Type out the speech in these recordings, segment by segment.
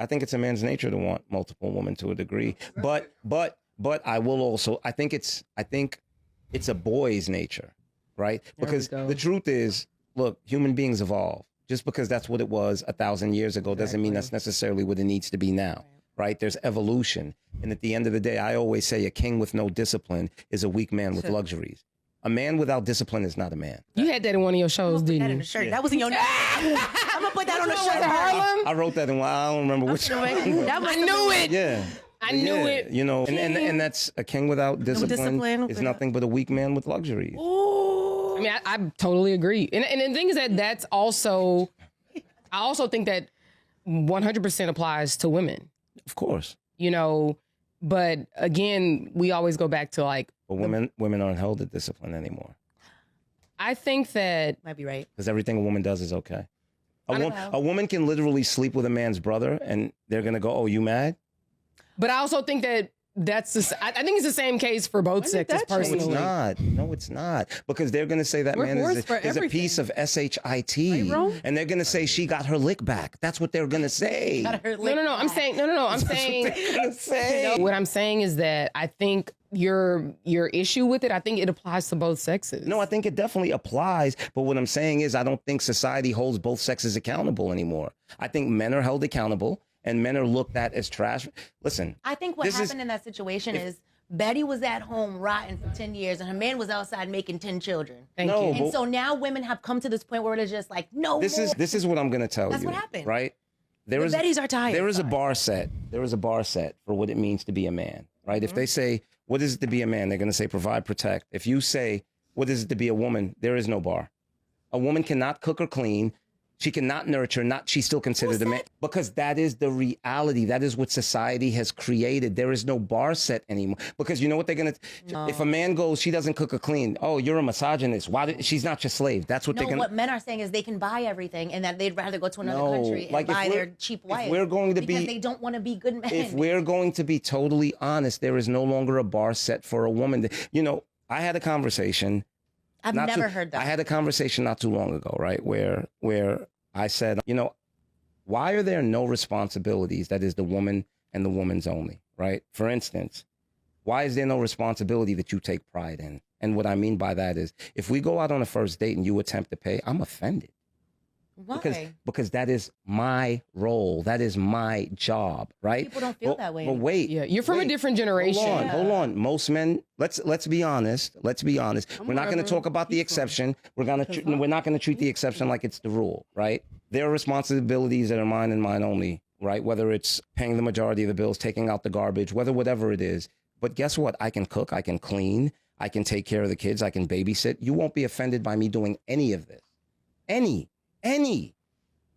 I think it's a man's nature to want multiple women to a degree. But I will also, I think it's a boy's nature, right? Because the truth is, look, human beings evolve. Just because that's what it was 1,000 years ago doesn't mean that's necessarily what it needs to be now, right? There's evolution. And at the end of the day, I always say a king with no discipline is a weak man with luxuries. A man without discipline is not a man. You had that in one of your shows, didn't you? Shirt. That was in your. I'm gonna put that on a shirt. Harlem? I wrote that in. I don't remember which. I knew it. Yeah. I knew it. You know, and that's a king without discipline is nothing but a weak man with luxuries. I mean, I totally agree. And the thing is that that's also, I also think that 100% applies to women. Of course. You know, but again, we always go back to like. But women aren't held to discipline anymore. I think that. Might be right. Because everything a woman does is okay. A woman can literally sleep with a man's brother and they're going to go, oh, you mad? But I also think that I think it's the same case for both sexes personally. No, it's not. No, it's not. Because they're going to say that man is a piece of shit. Right, and they're going to say she got her lick back. That's what they're going to say. No. I'm saying, what I'm saying is that I think your issue with it, I think it applies to both sexes. No, I think it definitely applies. But what I'm saying is I don't think society holds both sexes accountable anymore. I think men are held accountable. And men are looked at as trash. Listen. I think what happened in that situation is Betty was at home rotting for 10 years and her man was outside making 10 children. Thank you. And so now women have come to this point where it's just like, no. This is what I'm going to tell you. That's what happened. Right? Bettys are tired. There is a bar set. There is a bar set for what it means to be a man. Right? If they say, what is it to be a man? They're going to say provide, protect. If you say, what is it to be a woman? There is no bar. A woman cannot cook or clean. She cannot nurture, she's still considered a man. Because that is the reality. That is what society has created. There is no bar set anymore. Because you know what they're going to, if a man goes, she doesn't cook or clean. Oh, you're a misogynist. She's not your slave. That's what they're going to. What men are saying is they can buy everything and that they'd rather go to another country and buy their cheap wife. Because they don't want to be good men. If we're going to be totally honest, there is no longer a bar set for a woman. You know, I had a conversation. I've never heard that. I had a conversation not too long ago, right, where I said, you know, why are there no responsibilities that is the woman and the woman's only, right? For instance, why is there no responsibility that you take pride in? And what I mean by that is if we go out on a first date and you attempt to pay, I'm offended. Why? Because that is my role. That is my job, right? People don't feel that way. But wait. Yeah, you're from a different generation. Hold on. Most men, let's be honest. We're not going to talk about the exception. We're not going to treat the exception like it's the rule, right? There are responsibilities that are mine and mine only, right? Whether it's paying the majority of the bills, taking out the garbage, whatever it is. But guess what? I can cook, I can clean, I can take care of the kids, I can babysit. You won't be offended by me doing any of this. Any.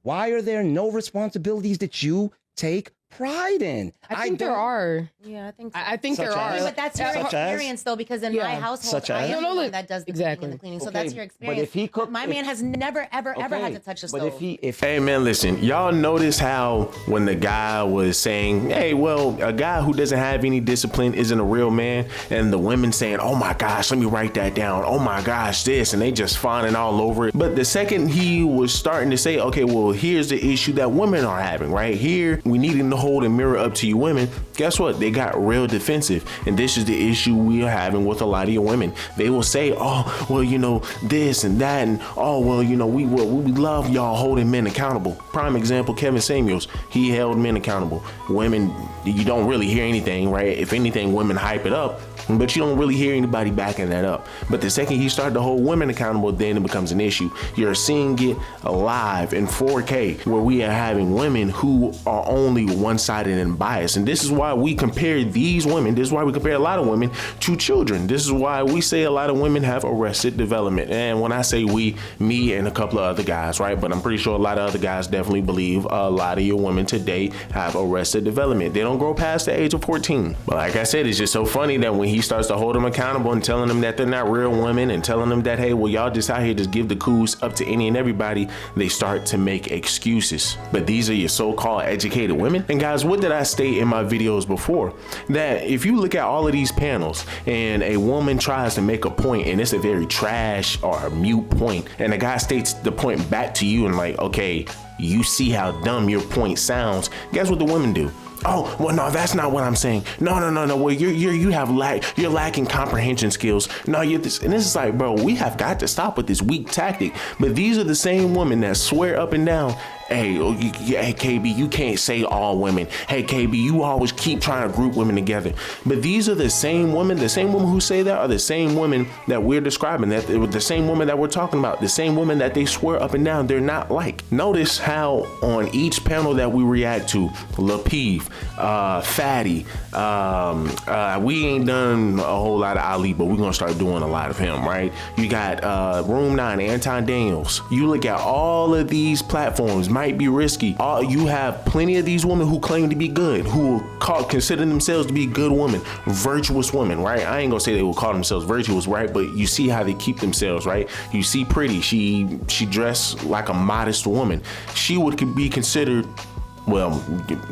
Why are there no responsibilities that you take pride in? I think there are. Yeah, I think so. I think there are. But that's your experience, though, because in my household, I am the one that does the cooking and the cleaning. So that's your experience. But if he cooked, my man has never, ever had to touch the stove. Hey, man, listen, y'all notice how when the guy was saying, hey, well, a guy who doesn't have any discipline isn't a real man, and the women saying, oh my gosh, let me write that down. Oh my gosh, this, and they just fawning all over it. But the second he was starting to say, okay, well, here's the issue that women are having right here. We needing to hold a mirror up to you women. Guess what? They got real defensive. And this is the issue we are having with a lot of your women. They will say, oh, well, you know, this and that. And, oh, well, you know, we love y'all holding men accountable. Prime example, Kevin Samuels. He held men accountable. Women, you don't really hear anything, right? If anything, women hype it up. But you don't really hear anybody backing that up. But the second he started to hold women accountable, then it becomes an issue. You're seeing it live in 4K, where we are having women who are only one-sided and biased. And this is why we compare these women, this is why we compare a lot of women to children. This is why we say a lot of women have arrested development. And when I say we, me and a couple of other guys, right? But I'm pretty sure a lot of other guys definitely believe a lot of your women today have arrested development. They don't grow past the age of 14. But like I said, it's just so funny that when he starts to hold them accountable and telling them that they're not real women and telling them that, hey, well, y'all just out here just give the coups up to any and everybody, they start to make excuses. But these are your so-called educated women. And guys, what did I state in my videos before? That if you look at all of these panels and a woman tries to make a point and it's a very trash or a mute point, and the guy states the point back to you and like, okay, you see how dumb your point sounds. Guess what the women do? Oh, well, no, that's not what I'm saying. No. Well, you're lacking comprehension skills. No, you're this. And this is like, bro, we have got to stop with this weak tactic. But these are the same women that swear up and down, hey, KB, you can't say all women. Hey, KB, you always keep trying to group women together. But these are the same women who say that are the same women that we're describing, that the same women that we're talking about, the same women that they swear up and down they're not like. Notice how on each panel that we react to, Lapeef, Fatty, we ain't done a whole lot of Ali, but we're gonna start doing a lot of him, right? You got Room 9, Anton Daniels. You look at all of these platforms, might be risky. You have plenty of these women who claim to be good, who consider themselves to be good women, virtuous women, right? I ain't gonna say they will call themselves virtuous, right? But you see how they keep themselves, right? You see Pretty, she dressed like a modest woman. She would be considered, well,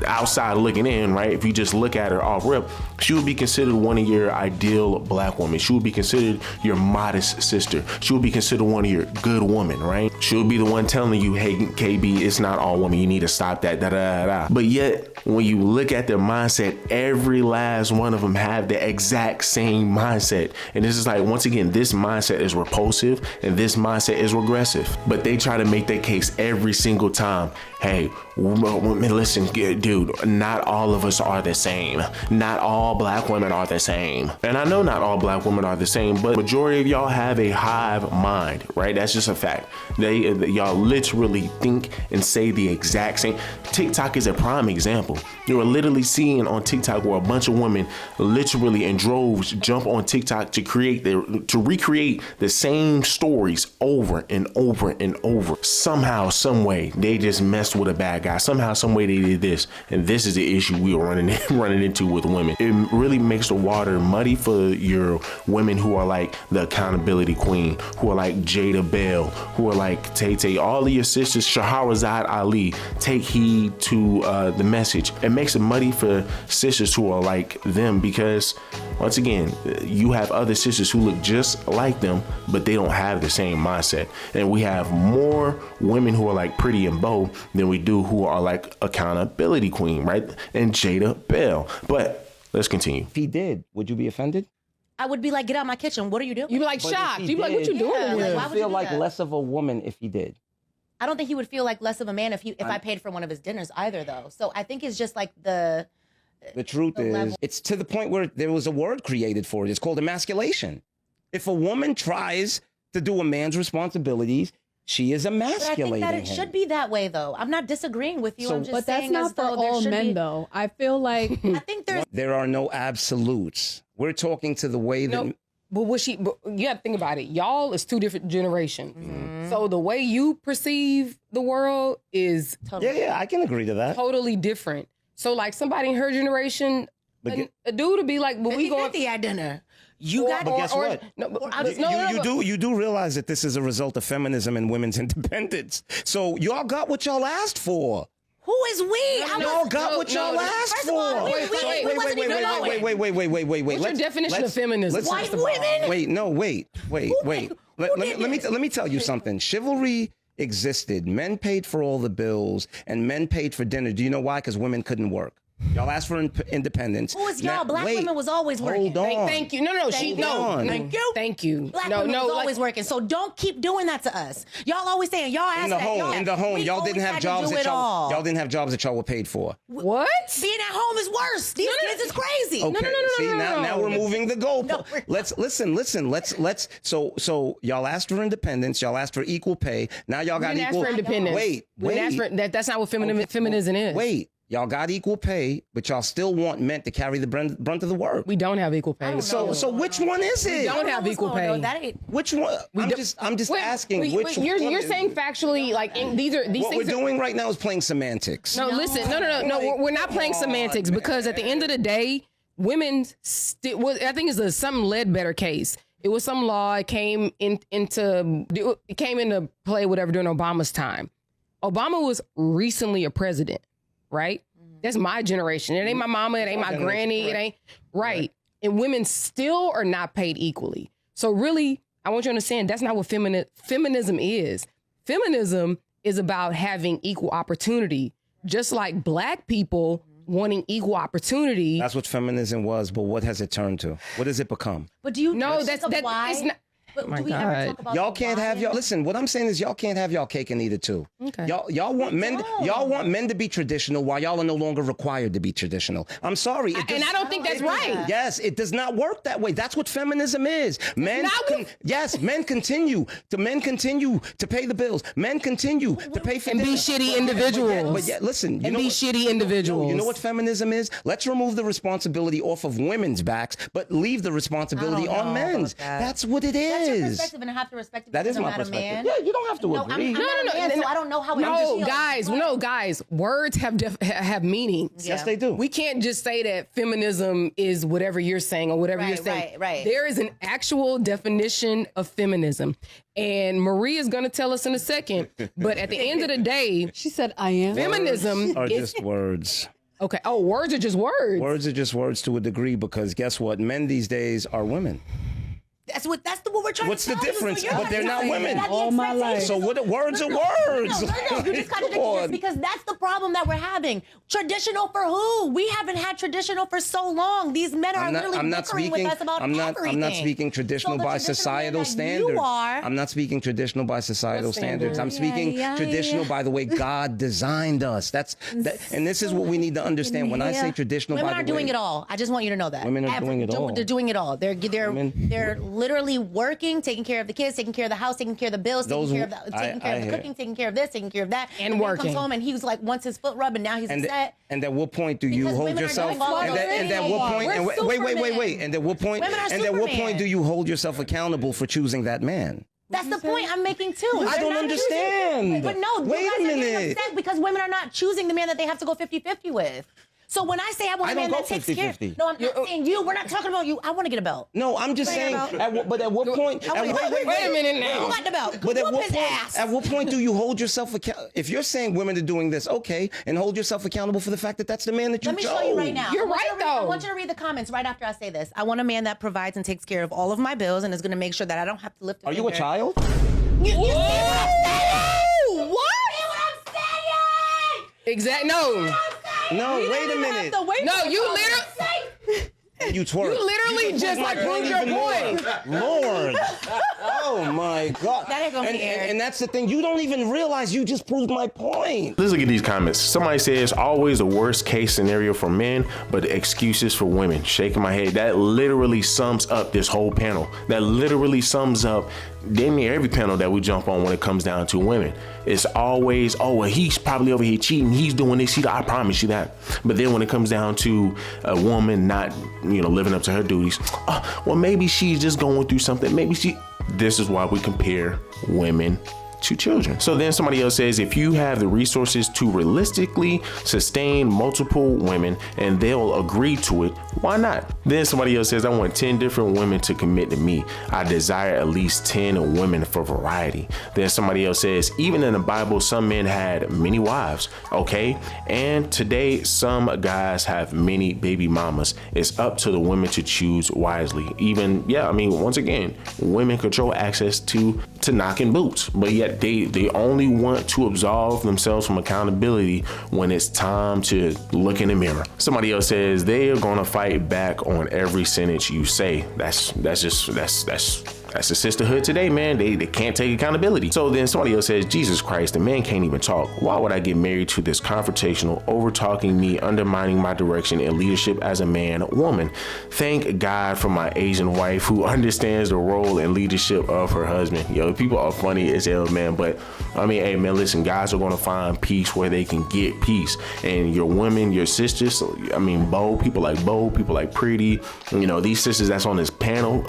outside looking in, right? If you just look at her off rip, she would be considered one of your ideal black women. She would be considered your modest sister. She would be considered one of your good women, right? She would be the one telling you, hey, KB, it's not all women. You need to stop that, da. But yet, when you look at their mindset, every last one of them have the exact same mindset. And this is like, once again, this mindset is repulsive and this mindset is regressive. But they try to make that case every single time. Hey, women, listen, dude, not all of us are the same. Not all black women are the same. And I know not all black women are the same, but majority of y'all have a hive mind, right? That's just a fact. Y'all literally think and say the exact same. TikTok is a prime example. You are literally seeing on TikTok where a bunch of women literally in droves jump on TikTok to recreate the same stories over and over and over. Somehow, some way, they just messed with a bad guy. Somehow, some way they did this. And this is the issue we are running into with women. It really makes the water muddy for your women who are like the accountability queen, who are like Jada Bell, who are like Tay Tay, all of your sisters, Shahrazad Ali. Take heed to the message. It makes it muddy for sisters who are like them because, once again, you have other sisters who look just like them, but they don't have the same mindset. And we have more women who are like Pretty and Bo than we do who are like accountability queen, right? And Jada Bell. But let's continue. If he did, would you be offended? I would be like, get out of my kitchen. What are you doing? You'd be like shocked. You'd be like, what you doing? Yeah, Would why you would feel do like that? less of a woman if he did? I don't think he would feel like less of a man if I paid for one of his dinners either, though. So I think it's just like the truth is, level. it's to the point where there was a word created for it. It's called emasculation. If a woman tries to do a man's responsibilities, she is emasculating But I think that it him. should be that way, though. I'm not disagreeing with you. So- I'm just But that's saying not as for though there all should men, be. though. I feel like I think there's There are no absolutes. We're talking to the way that... No, but you have to think about it. Y'all is two different generations. Mm-hmm. So the way you perceive the world is Yeah, I can agree to that. totally different. So like somebody in her generation, a dude would be like, well, we going at dinner. You got But guess what? No, but, I'll just- You do realize that this is a result of feminism and women's independence. So y'all got what y'all asked for. Who is we? Y'all got what y'all asked First of all, for. we wasn't even knowing. Wait. What's your definition of feminism? White women? Wait. Let me tell you something. Chivalry existed. Men paid for all the bills and men paid for dinner. Do you know why? Because women couldn't work. Y'all asked for independence. Who is y'all? Black women was always working. Hold on. Thank you. No. Thank you. Thank you. Black women was always working. So don't keep doing that to us. Y'all always saying y'all asked In the home, y'all didn't have jobs that y'all didn't have jobs that y'all were paid for. What? Being at home is worse. These kids is crazy. Okay. See, now we're moving the goalpost. No, we're Let's listen. So y'all asked for independence. Y'all asked for equal pay. Now y'all got We didn't equal. ask for independence. Wait. We didn't ask for, that's not what feminism is. Wait. Y'all got equal pay, but y'all still want men to carry the brunt of the work. We don't have equal pay. So which one is it? We don't have equal pay. That ain't. Which one? I'm just asking. Which you're one saying factually, like these what things we're doing right now is playing semantics. No, listen, no. We're not playing semantics because at the end of the day, women still. I think it's a something Ledbetter case. It was some law. It came into play, whatever, during Obama's time. Obama was recently a president, right? That's my generation. It ain't my mama. It ain't my granny. It ain't right. And women still are not paid equally. So really, I want you to understand that's not what feminism is. Feminism is about having equal opportunity, just like Black people wanting equal opportunity. That's what feminism was, but what has it turned to? What has it become? But do you know that's why? It's not, but do we ever talk about y'all can't have y'all. Listen, what I'm saying is y'all can't have y'all cake and eat it too. Okay. Y'all want men. Y'all want men to be traditional while y'all are no longer required to be traditional. I'm sorry, and I don't think that's right. Yes, it does not work that way. That's what feminism is. Men continue to pay the bills. Men continue to pay for and be shitty individuals. But yeah, listen, you and know be shitty individuals. You know what feminism is? Let's remove the responsibility off of women's backs, but leave the responsibility on men's. That's what it is. That's your perspective, and I have to respect it. That is my perspective. Yeah, you don't have to agree. I'm not a man, so I don't know how it feels. No, guys. Words have meanings. Yes, they do. We can't just say that feminism is whatever you're saying or whatever you're saying. Right. There is an actual definition of feminism. And Marie is going to tell us in a second. But at the end of the day, she said, I am. Feminism are just words. Okay. Oh, words are just words. Words are just words to a degree, because guess what? Men these days are women. That's what we're trying What's to tell the difference? You. So but they're not women. All my life. So what? Words are words. No. You just contradicted this, because that's the problem that we're having. Traditional for who? We haven't had traditional for so long. These men are literally bickering with us about everything. I'm not speaking traditional by societal standards. You are. I'm not speaking traditional by societal standards. I'm speaking traditional by the way God designed us. And this is what we need to understand. When I say traditional, women are doing it all. I just want you to know that women are doing it all. They're doing it all. They're literally working, taking care of the kids, taking care of the house, taking care of the bills, taking care of the cooking, taking care of this, taking care of that, and working. Comes home and he was like, wants his foot rubbed, and now he's upset. And at what point do you hold yourself? And at what point? Wait. And at what point do you hold yourself accountable for choosing that man? That's the point I'm making too. I don't understand. But no, wait a minute. Because women are not choosing the man that they have to go 50-50 with. So when I say I want a man that takes care, no, I'm not saying you. We're not talking about you. I want to get a belt. No, I'm just saying. But at what point? Wait a minute now. Who got the belt? But at what point do you hold yourself accountable? If you're saying women are doing this, okay, and hold yourself accountable for the fact that that's the man that you chose. Let me show you right now. You're right, though. I want you to read the comments right after I say this. I want a man that provides and takes care of all of my bills and is going to make sure that I don't have to lift a finger. Are you a child? You see what I'm saying? What? See what I'm saying? Exactly. No. No, wait a minute. No, you literally. You twerk. You literally just like proved your point. Lord. Oh my God. That ain't gonna be aired. And that's the thing. You don't even realize you just proved my point. Let's look at these comments. Somebody says always the worst case scenario for men, but excuses for women. Shaking my head. That literally sums up this whole panel. That literally sums up damn near every panel that we jump on when it comes down to women. It's always, oh, well, he's probably over here cheating. He's doing this. I promise you that. But then when it comes down to a woman not, living up to her duties, well, maybe she's just going through something. This is why we compare women to children. So then somebody else says, if you have the resources to realistically sustain multiple women and they'll agree to it, why not? Then somebody else says, I want 10 different women to commit to me. I desire at least 10 women for variety. Then somebody else says, even in the Bible, some men had many wives. Okay. And today, some guys have many baby mamas. It's up to the women to choose wisely. Once again, women control access to knocking boots, but yet they only want to absolve themselves from accountability when it's time to look in the mirror. Somebody else says they are going to fight back on every sentence you say. That's the sisterhood today, man. They can't take accountability. So then somebody else says, Jesus Christ, the man can't even talk. Why would I get married to this confrontational, over talking me, undermining my direction and leadership as a man, woman? Thank God for my Asian wife who understands the role and leadership of her husband. People are funny as hell, man. But hey, man, listen, guys are going to find peace where they can get peace. And your women, your sisters, people like Pretty, these sisters that's on this panel,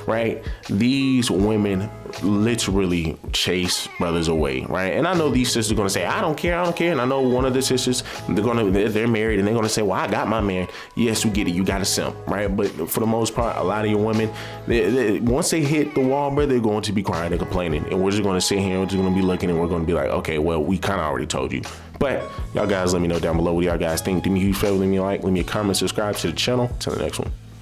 right? These women literally chase brothers away, right? And I know these sisters are gonna say, I don't care. And I know one of the sisters, they're married and they're gonna say, well, I got my man. Yes, we get it. You got a simp, right? But for the most part, a lot of your women, once they hit the wall, bro, they're going to be crying and complaining. And we're just gonna sit here, we're just gonna be looking and we're gonna be like, okay, well, we kind of already told you. But y'all guys, let me know down below what y'all guys think. Do me a huge favor, leave me a like, leave me a comment, subscribe to the channel. Till the next one.